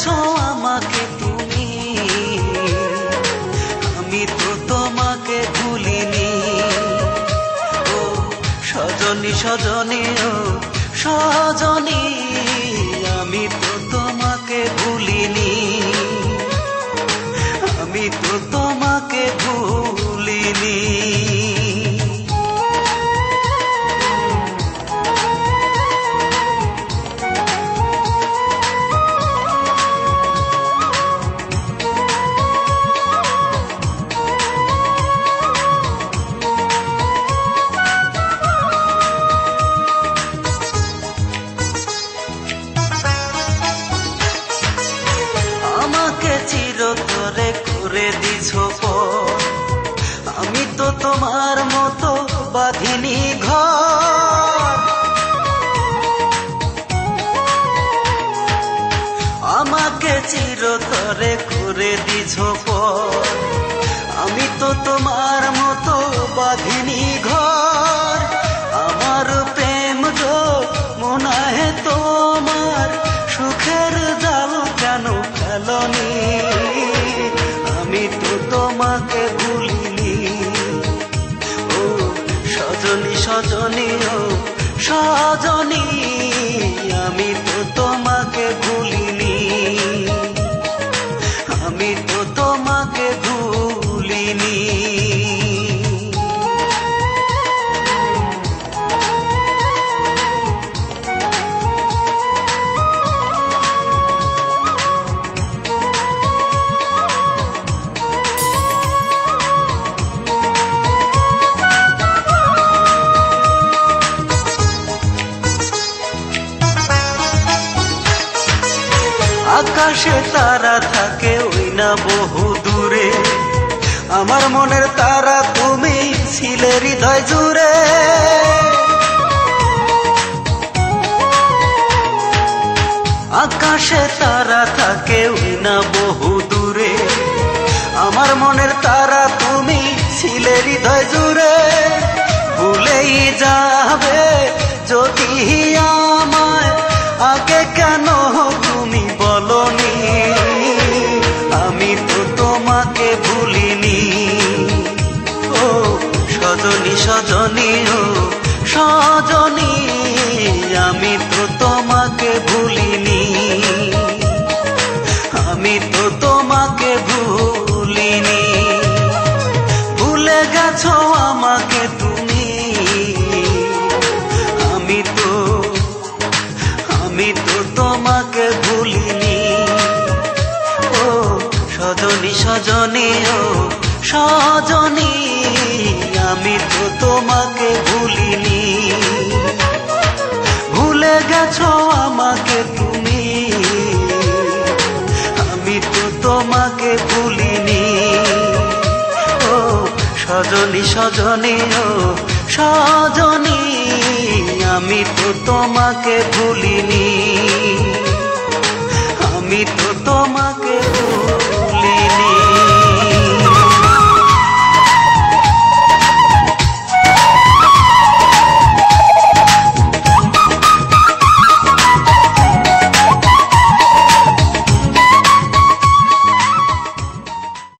গেছো আমাকে তুমি, আমি তো তোমাকে ভুলিনি। ও সজনী সজনী ও সজনী, আমি তো তোমাকে ভুলিনি, আমি তো তোমাকে ভুলিনি। আমাকে চিরতরে করে দিছো পর, আমি তো তোমার মতো বাঁধিনি ঘর। আমাকে চিরতরে করে দিছো পর, আমি তো তোমার মতো বাঁধিনি ঘর। আমার প্রেম যো মনাহে তোমার, সুখের জাল কেন ফেলনি, আমি তো তোমাকে ভুলিনি। ও সজনী সজনী ও সজনী, আমি তো তোমাকে ভুলিনি, আমি তো তোমাকে ভুলিনি। আকাশে তারা থাকে ওই না বহু দূরে, আমার মনের তারা তুমি ছিলে হৃদয় জুড়ে। আকাশে তারা থাকে ওই না বহু দূরে, আমার মনের তারা তুমি ছিলে হৃদয় জুড়ে। ভুলেই যাবে যদি আমায়, আগে কেন তুমি বলনি, আমি তো তোমাকে ভুলিনি। ও সজনী সজনী ও সজনী, আমি তো তোমাকে ভুলিনি, আমি তো তোমাকে ভুলিনি। ভুলে গেছো আমাকে তুমি, আমি তো তোমাকে ভুলিনি। ও সজনী সজনী ও সজনী, আমি তো তোমাকে ভুলিনি। ভুলে গেছো আমাকে তুমি, আমি তো তোমাকে ভুলিনি। ও সজনী সজনী ও সজনী, আমি তো তোমাকে ভুলিনি, আমি তো তোমাকে